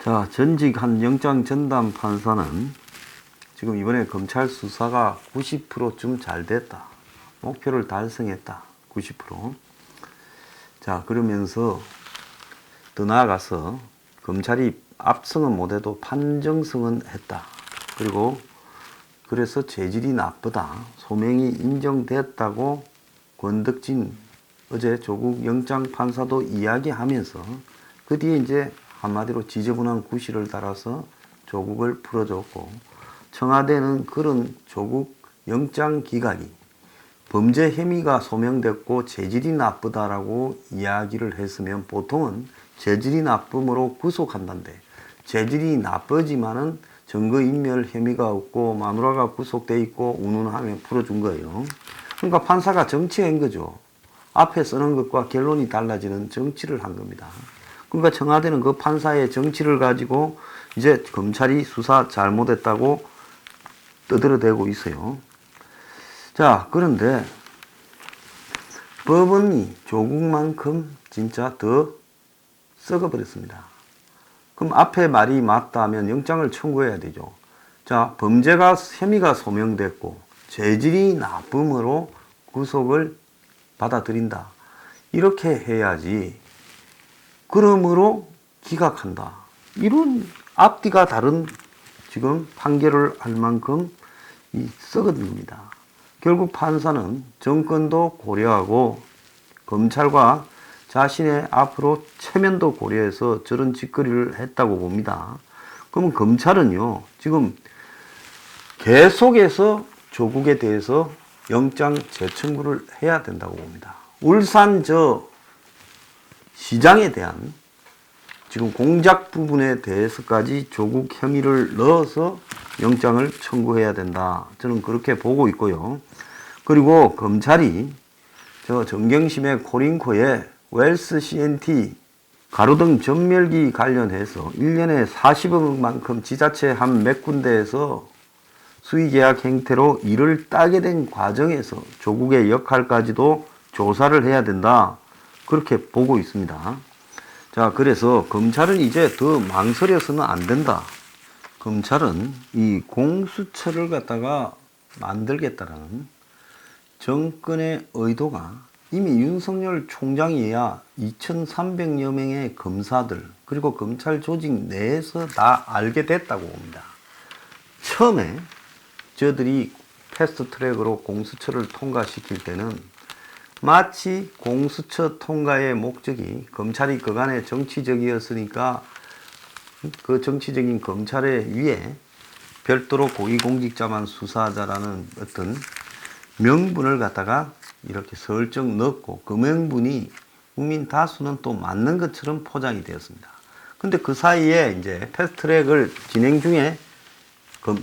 자, 전직 한 영장 전담 판사는 지금 이번에 검찰 수사가 90%쯤 잘 됐다. 목표를 달성했다. 90%. 자, 그러면서 더 나아가서 검찰이 압승은 못해도 판정승은 했다. 그리고 그래서 재질이 나쁘다. 소명이 인정됐다고 권덕진 어제 조국 영장 판사도 이야기하면서 그 뒤에 이제 한마디로 지저분한 구실을 달아서 조국을 풀어줬고, 청와대는 그런 조국 영장 기각이 범죄 혐의가 소명됐고 재질이 나쁘다라고 이야기를 했으면 보통은 재질이 나쁨으로 구속한다는데, 재질이 나쁘지만은 증거인멸 혐의가 없고 마누라가 구속돼 있고 운운하면 풀어준 거예요. 그러니까 판사가 정치한 거죠. 앞에 쓰는 것과 결론이 달라지는 정치를 한 겁니다. 그러니까 청와대는 그 판사의 정치를 가지고 이제 검찰이 수사 잘못했다고 떠들어대고 있어요. 자, 그런데 법원이 조국만큼 진짜 더 썩어버렸습니다. 그럼 앞에 말이 맞다면 영장을 청구해야 되죠. 자, 범죄가 혐의가 소명됐고 재질이 나쁨으로 구속을 받아들인다. 이렇게 해야지. 그러므로 기각한다. 이런 앞뒤가 다른 지금 판결을 할 만큼 썩어듭니다. 결국 판사는 정권도 고려하고 검찰과 자신의 앞으로 체면도 고려해서 저런 짓거리를 했다고 봅니다. 그러면 검찰은요, 지금 계속해서 조국에 대해서 영장 재청구를 해야 된다고 봅니다. 울산 시장에 대한 지금 공작 부분에 대해서까지 조국 혐의를 넣어서 영장을 청구해야 된다. 저는 그렇게 보고 있고요. 그리고 검찰이 정경심의 코링코에 웰스 CNT 가로등 전멸기 관련해서 1년에 40억만큼 지자체 한 몇 군데에서 수의계약 행태로 일을 따게 된 과정에서 조국의 역할까지도 조사를 해야 된다. 그렇게 보고 있습니다. 자, 그래서 검찰은 이제 더 망설여서는 안 된다. 검찰은 이 공수처를 갖다가 만들겠다라는 정권의 의도가 이미 윤석열 총장이야 2,300여 명의 검사들 그리고 검찰 조직 내에서 다 알게 됐다고 봅니다. 처음에 저들이 패스트트랙으로 공수처를 통과시킬 때는 마치 공수처 통과의 목적이 검찰이 그간에 정치적이었으니까 그 정치적인 검찰의 위에 별도로 고위공직자만 수사하자라는 어떤 명분을 갖다가 이렇게 슬쩍 넣고 그 명분이 국민 다수는 또 맞는 것처럼 포장이 되었습니다. 근데 그 사이에 이제 패스트트랙을 진행 중에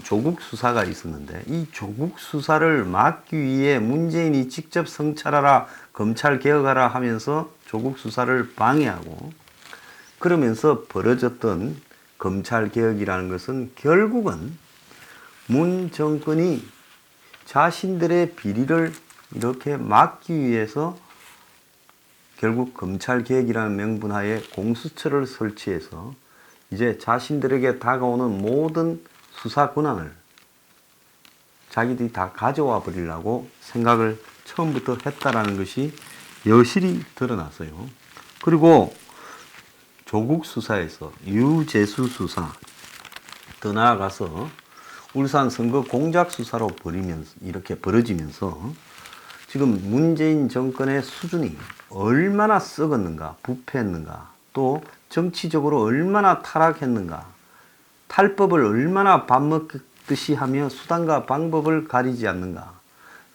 조국 수사가 있었는데 이 조국 수사를 막기 위해 문재인이 직접 성찰하라, 검찰 개혁하라 하면서 조국 수사를 방해하고 그러면서 벌어졌던 검찰 개혁이라는 것은 결국은 문 정권이 자신들의 비리를 이렇게 막기 위해서 결국 검찰 개혁이라는 명분하에 공수처를 설치해서 이제 자신들에게 다가오는 모든 수사 권한을 자기들이 다 가져와 버리려고 생각을 처음부터 했다라는 것이 여실히 드러났어요. 그리고 조국 수사에서 유재수 수사, 더 나아가서 울산 선거 공작 수사로 이렇게 벌어지면서 지금 문재인 정권의 수준이 얼마나 썩었는가, 부패했는가, 또 정치적으로 얼마나 타락했는가, 탈법을 얼마나 밥 먹듯이 하며 수단과 방법을 가리지 않는가.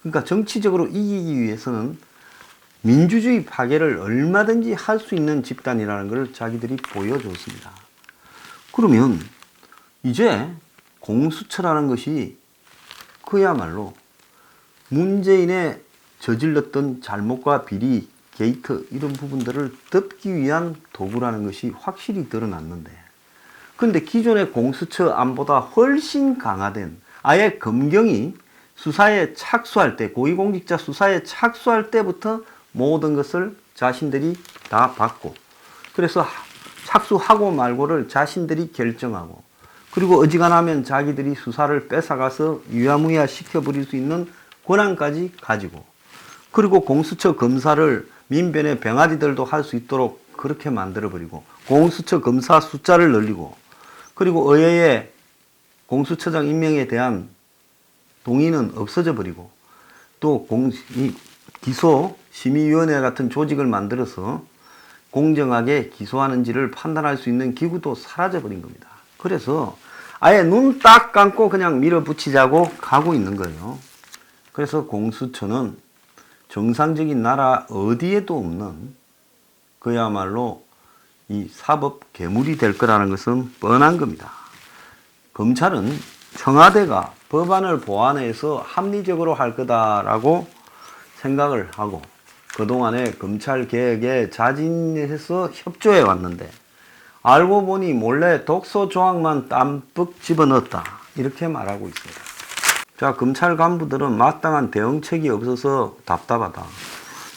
그러니까 정치적으로 이기기 위해서는 민주주의 파괴를 얼마든지 할 수 있는 집단이라는 걸 자기들이 보여줬습니다. 그러면 이제 공수처라는 것이 그야말로 문재인의 저질렀던 잘못과 비리, 게이트 이런 부분들을 덮기 위한 도구라는 것이 확실히 드러났는데, 근데 기존의 공수처 안보다 훨씬 강화된 아예 검경이 수사에 착수할 때, 고위공직자 수사에 착수할 때부터 모든 것을 자신들이 다 받고, 그래서 착수하고 말고를 자신들이 결정하고, 그리고 어지간하면 자기들이 수사를 뺏어가서 유야무야 시켜버릴 수 있는 권한까지 가지고, 그리고 공수처 검사를 민변의 병아리들도 할 수 있도록 그렇게 만들어버리고, 공수처 검사 숫자를 늘리고, 그리고 의회의 공수처장 임명에 대한 동의는 없어져 버리고, 또 기소 심의위원회 같은 조직을 만들어서 공정하게 기소하는지를 판단할 수 있는 기구도 사라져 버린 겁니다. 그래서 아예 눈 딱 감고 그냥 밀어붙이자고 가고 있는 거예요. 그래서 공수처는 정상적인 나라 어디에도 없는 그야말로 이 사법 괴물이 될 거라는 것은 뻔한 겁니다. 검찰은 청와대가 법안을 보완해서 합리적으로 할 거다라고 생각을 하고 그동안에 검찰 개혁에 자진해서 협조해 왔는데, 알고 보니 몰래 독소 조항만 땀뿍 집어넣었다, 이렇게 말하고 있습니다. 자, 검찰 간부들은 마땅한 대응책이 없어서 답답하다.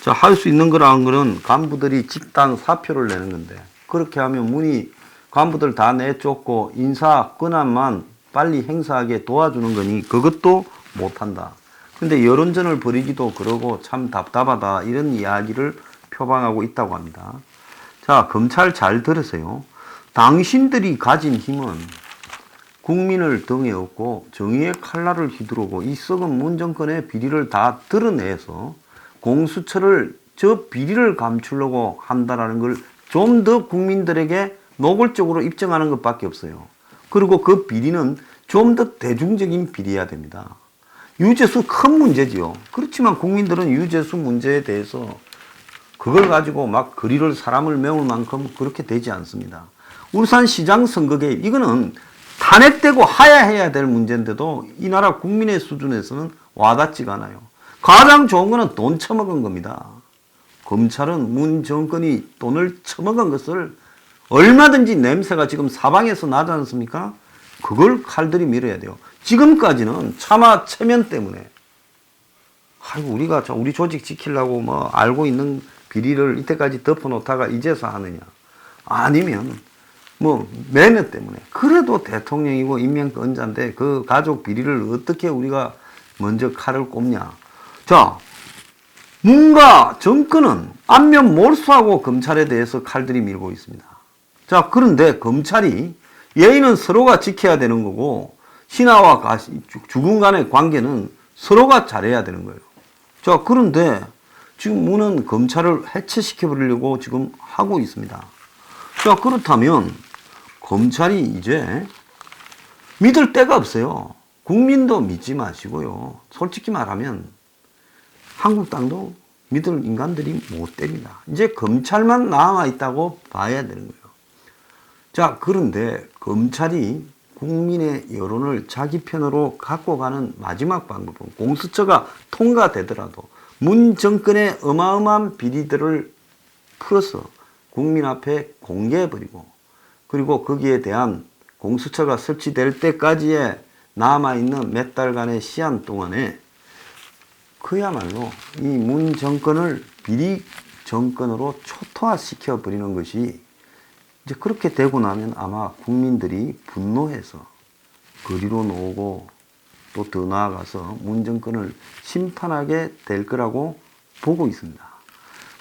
자, 할 수 있는 거라는 거는 간부들이 집단 사표를 내는 건데, 그렇게 하면 문이 간부들 다 내쫓고 인사 권한만 빨리 행사하게 도와주는 거니 그것도 못한다. 근데 여론전을 벌이기도 그러고 참 답답하다, 이런 이야기를 표방하고 있다고 합니다. 자, 검찰 잘 들으세요. 당신들이 가진 힘은 국민을 등에 업고 정의의 칼날을 휘두르고 이 썩은 문정권의 비리를 다 드러내서 공수처를 저 비리를 감추려고 한다라는 걸 좀 더 국민들에게 노골적으로 입증하는 것밖에 없어요. 그리고 그 비리는 좀 더 대중적인 비리여야 됩니다. 유재수 큰 문제지요. 그렇지만 국민들은 유재수 문제에 대해서 그걸 가지고 막 거리를 사람을 메울 만큼 그렇게 되지 않습니다. 울산시장 선거 개입, 이거는 탄핵되고 하야해야 될 문제인데도 이 나라 국민의 수준에서는 와닿지가 않아요. 가장 좋은 거는 돈 처먹은 겁니다. 검찰은 문 정권이 돈을 처먹은 것을 얼마든지 냄새가 지금 사방에서 나지 않습니까? 그걸 칼들이 밀어야 돼요. 지금까지는 차마 체면 때문에, 아이고 우리가 우리 조직 지키려고 뭐 알고 있는 비리를 이때까지 덮어놓다가 이제서 하느냐, 아니면 뭐 매너 때문에. 그래도 대통령이고 임명권자인데 그 가족 비리를 어떻게 우리가 먼저 칼을 꼽냐. 자, 뭔가 정권은 안면 몰수하고 검찰에 대해서 칼들이 밀고 있습니다. 자, 그런데 검찰이 예의는 서로가 지켜야 되는 거고 신하와 주군 간의 관계는 서로가 잘해야 되는 거예요. 자, 그런데 지금 문은 검찰을 해체시켜 버리려고 지금 하고 있습니다. 자, 그렇다면 검찰이 이제 믿을 데가 없어요. 국민도 믿지 마시고요. 솔직히 말하면 한국당도 믿을 인간들이 못 됩니다. 이제 검찰만 남아있다고 봐야 되는 거예요. 자, 그런데 검찰이 국민의 여론을 자기 편으로 갖고 가는 마지막 방법은 공수처가 통과되더라도 문 정권의 어마어마한 비리들을 풀어서 국민 앞에 공개해버리고, 그리고 거기에 대한 공수처가 설치될 때까지의 남아있는 몇 달간의 시한 동안에 그야말로 이 문 정권을 비리 정권으로 초토화시켜 버리는 것이, 이제 그렇게 되고 나면 아마 국민들이 분노해서 거리로 나오고 또 더 나아가서 문 정권을 심판하게 될 거라고 보고 있습니다.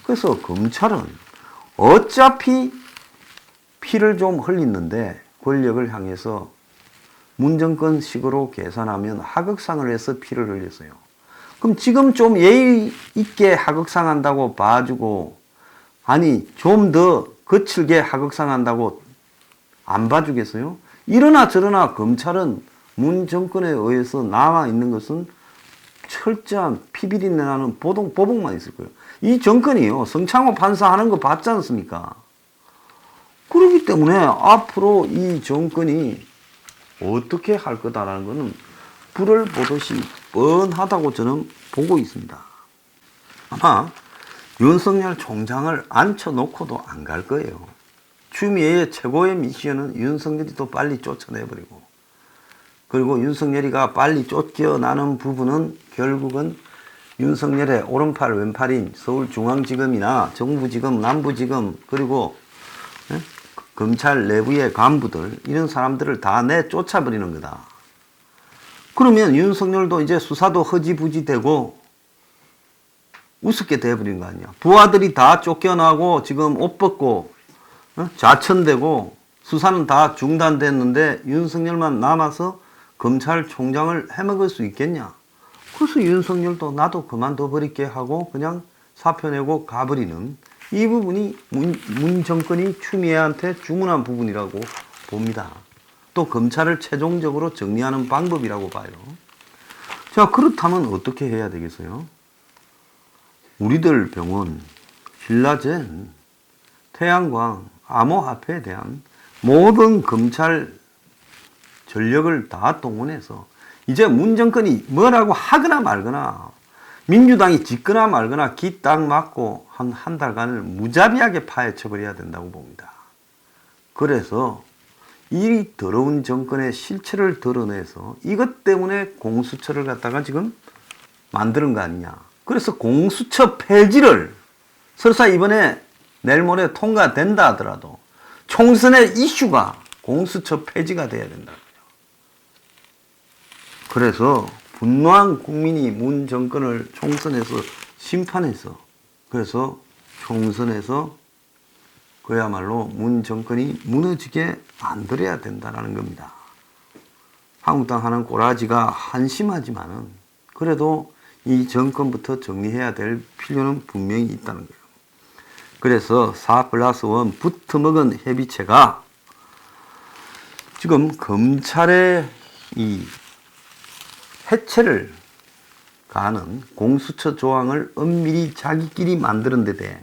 그래서 검찰은 어차피 피를 좀 흘리는데 권력을 향해서 문 정권 식으로 계산하면 하극상을 해서 피를 흘렸어요. 그럼 지금 좀 예의 있게 하극상한다고 봐주고, 아니 좀 더 거칠게 하극상한다고 안 봐주겠어요? 이러나 저러나 검찰은 문 정권에 의해서 남아있는 것은 철저한 피비린내 나는 보복만 있을 거예요. 이 정권이요, 성창호 판사 하는 거 봤지 않습니까? 그렇기 때문에 앞으로 이 정권이 어떻게 할 거다라는 것은 불을 보듯이 뻔하다고 저는 보고 있습니다. 아마 윤석열 총장을 앉혀놓고도 안 갈 거예요. 추미애의 최고의 미션은 윤석열이 더 빨리 쫓아내버리고, 그리고 윤석열이가 빨리 쫓겨나는 부분은 결국은 윤석열의 오른팔 왼팔인 서울중앙지검이나 정부지검, 남부지검, 그리고 검찰 내부의 간부들 이런 사람들을 다 내쫓아버리는 거다. 그러면 윤석열도 이제 수사도 허지부지 되고 우습게 돼버린 거 아니야. 부하들이 다 쫓겨나고 지금 옷 벗고 좌천되고 수사는 다 중단됐는데 윤석열만 남아서 검찰총장을 해먹을 수 있겠냐. 그래서 윤석열도 나도 그만둬 버릴게 하고 그냥 사표 내고 가버리는 이 부분이 문 정권이 추미애한테 주문한 부분이라고 봅니다. 또 검찰을 최종적으로 정리하는 방법이라고 봐요. 자, 그렇다면 어떻게 해야 되겠어요? 우리들 병원, 신라젠, 태양광, 암호화폐에 대한 모든 검찰 전력을 다 동원해서 이제 문 정권이 뭐라고 하거나 말거나 민주당이 짓거나 말거나 기 딱 맞고 한 달간을 무자비하게 파헤쳐버려야 된다고 봅니다. 그래서 이 더러운 정권의 실체를 드러내서 이것 때문에 공수처를 갖다가 지금 만드는 거 아니냐. 그래서 공수처 폐지를 설사 이번에 내일 모레 통과된다 하더라도 총선의 이슈가 공수처 폐지가 돼야 된다. 그래서 분노한 국민이 문 정권을 총선에서 심판해서 그래서 총선에서 그야말로 문 정권이 무너지게 만들어야 된다는 겁니다. 한국당 하는 꼬라지가 한심하지만은 그래도 이 정권부터 정리해야 될 필요는 분명히 있다는 거예요. 그래서 4+1 붙어먹은 협의체가 지금 검찰의 이 해체를 가는 공수처 조항을 엄밀히 자기끼리 만드는 데 대해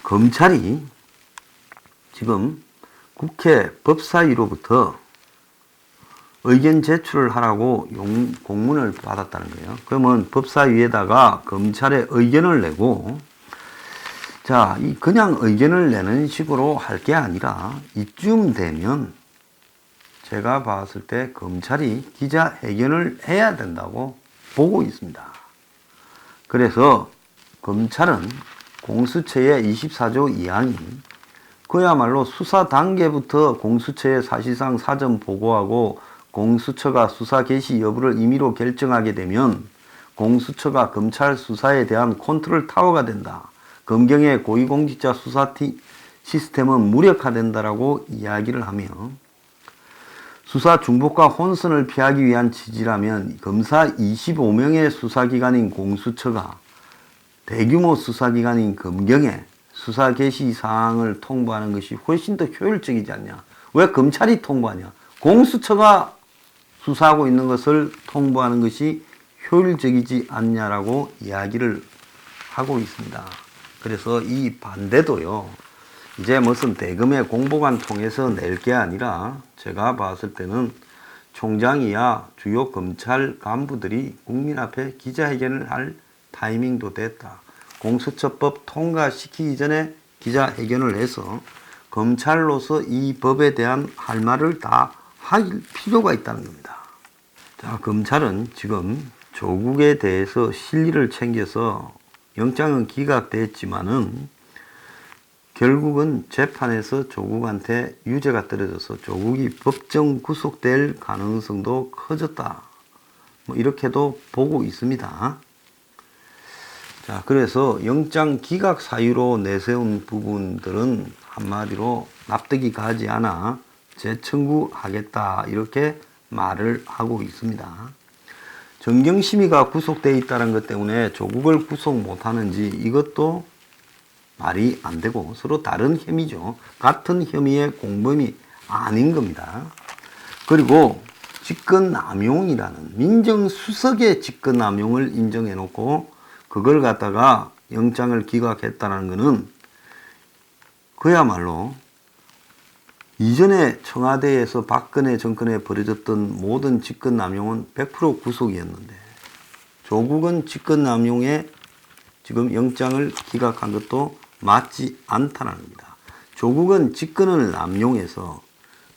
검찰이 지금 국회 법사위로부터 의견 제출을 하라고 공문을 받았다는 거예요. 그러면 법사위에다가 검찰의 의견을 내고 자, 그냥 의견을 내는 식으로 할 게 아니라 이쯤 되면 제가 봤을 때 검찰이 기자회견을 해야 된다고 보고 있습니다. 그래서 검찰은 공수처의 24조 2항이 그야말로 수사 단계부터 공수처에 사실상 사전 보고하고 공수처가 수사 개시 여부를 임의로 결정하게 되면 공수처가 검찰 수사에 대한 컨트롤 타워가 된다. 검경의 고위공직자 수사 시스템은 무력화된다라고 이야기를 하며 수사 중복과 혼선을 피하기 위한 취지라면 검사 25명의 수사기관인 공수처가 대규모 수사기관인 검경에 수사 개시 사항을 통보하는 것이 훨씬 더 효율적이지 않냐. 왜 검찰이 통보하냐. 공수처가 수사하고 있는 것을 통보하는 것이 효율적이지 않냐라고 이야기를 하고 있습니다. 그래서 이 반대도요. 이제 무슨 대금의 공보관 통해서 낼 게 아니라 제가 봤을 때는 총장이야 주요 검찰 간부들이 국민 앞에 기자회견을 할 타이밍도 됐다. 공수처법 통과시키기 전에 기자회견을 해서 검찰로서 이 법에 대한 할 말을 다 할 필요가 있다는 겁니다. 자, 검찰은 지금 조국에 대해서 실리를 챙겨서 영장은 기각됐지만은 결국은 재판에서 조국한테 유죄가 떨어져서 조국이 법정 구속될 가능성도 커졌다. 뭐 이렇게도 보고 있습니다. 자, 그래서 영장 기각 사유로 내세운 부분들은 한마디로 납득이 가지 않아 재청구하겠다 이렇게 말을 하고 있습니다. 정경심의가 구속되어 있다는 것 때문에 조국을 구속 못하는지 이것도 말이 안 되고 서로 다른 혐의죠. 같은 혐의의 공범이 아닌 겁니다. 그리고 직권남용이라는 민정수석의 직권남용을 인정해 놓고 그걸 갖다가 영장을 기각했다는 것은 그야말로 이전에 청와대에서 박근혜 정권에 벌어졌던 모든 직권남용은 100% 구속이었는데 조국은 직권남용에 지금 영장을 기각한 것도 맞지 않다는 겁니다. 조국은 직권을 남용해서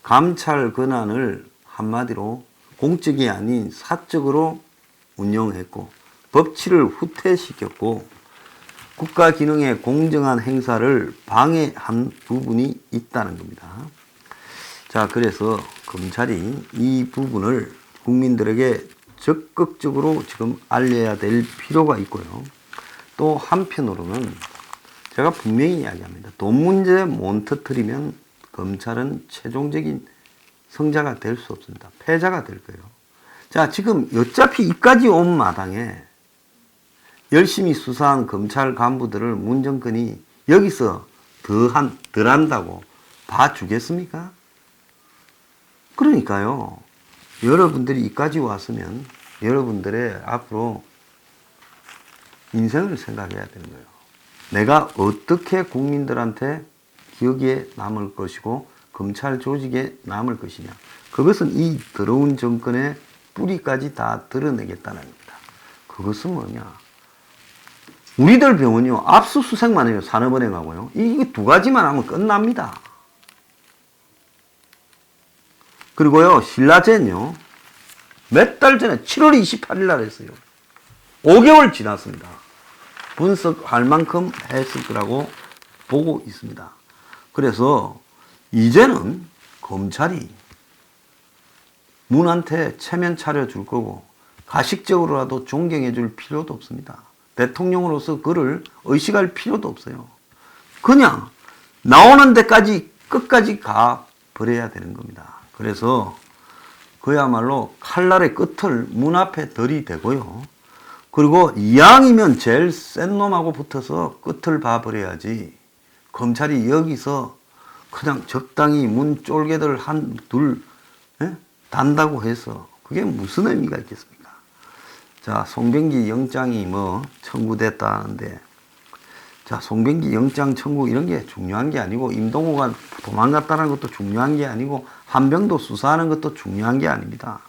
감찰 권한을 한마디로 공적이 아닌 사적으로 운영했고 법치를 후퇴시켰고 국가 기능의 공정한 행사를 방해한 부분이 있다는 겁니다. 자, 그래서 검찰이 이 부분을 국민들에게 적극적으로 지금 알려야 될 필요가 있고요. 또 한편으로는 제가 분명히 이야기합니다. 돈 문제 못 터뜨리면 검찰은 최종적인 승자가 될 수 없습니다. 패자가 될 거예요. 자, 지금 어차피 이까지 온 마당에 열심히 수사한 검찰 간부들을 문정권이 여기서 덜 한다고 봐주겠습니까? 그러니까요. 여러분들이 이까지 왔으면 여러분들의 앞으로 인생을 생각해야 되는 거예요. 내가 어떻게 국민들한테 기억에 남을 것이고 검찰 조직에 남을 것이냐. 그것은 이 더러운 정권의 뿌리까지 다 드러내겠다는 겁니다. 그것은 뭐냐. 우리들 병원이요. 압수수색만 해요. 산업은행하고요. 이거 두 가지만 하면 끝납니다. 그리고요. 신라젠요. 몇 달 전에 7월 28일 날 했어요. 5개월 지났습니다. 분석할 만큼 했을 거라고 보고 있습니다. 그래서 이제는 검찰이 문한테 체면 차려줄 거고 가식적으로라도 존경해 줄 필요도 없습니다. 대통령으로서 그를 의식할 필요도 없어요. 그냥 나오는 데까지 끝까지 가 버려야 되는 겁니다. 그래서 그야말로 칼날의 끝을 문 앞에 들이대고요. 그리고 이왕이면 제일 센 놈하고 붙어서 끝을 봐버려야지. 검찰이 여기서 그냥 적당히 문 쫄개들 한, 둘, 단다고 해서 그게 무슨 의미가 있겠습니까? 자, 송병기 영장이 청구됐다는데, 자, 송병기 영장 청구 이런 게 중요한 게 아니고, 임동호가 도망갔다는 것도 중요한 게 아니고, 한병도 수사하는 것도 중요한 게 아닙니다.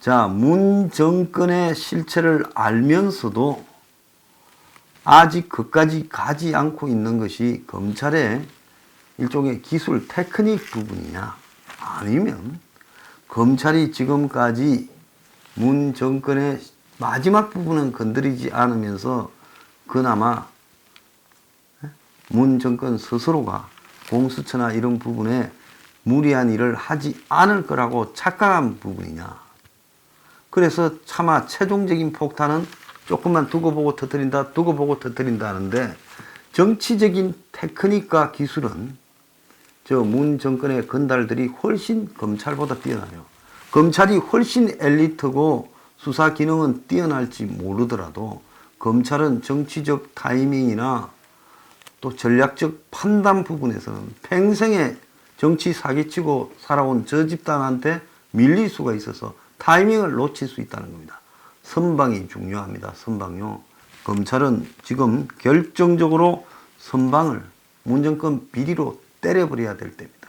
자, 문 정권의 실체를 알면서도 아직 그까지 가지 않고 있는 것이 검찰의 일종의 기술 테크닉 부분이냐, 아니면 검찰이 지금까지 문 정권의 마지막 부분은 건드리지 않으면서 그나마 문 정권 스스로가 공수처나 이런 부분에 무리한 일을 하지 않을 거라고 착각한 부분이냐. 그래서 차마 최종적인 폭탄은 조금만 두고 보고 터뜨린다, 두고 보고 터뜨린다 하는데, 정치적인 테크닉과 기술은 저 문 정권의 건달들이 훨씬 검찰보다 뛰어나요. 검찰이 훨씬 엘리트고 수사 기능은 뛰어날지 모르더라도 검찰은 정치적 타이밍이나 또 전략적 판단 부분에서는 평생에 정치 사기치고 살아온 저 집단한테 밀릴 수가 있어서 타이밍을 놓칠 수 있다는 겁니다. 선방이 중요합니다. 선방요. 검찰은 지금 결정적으로 선방을 문정권 비리로 때려버려야 될 때입니다.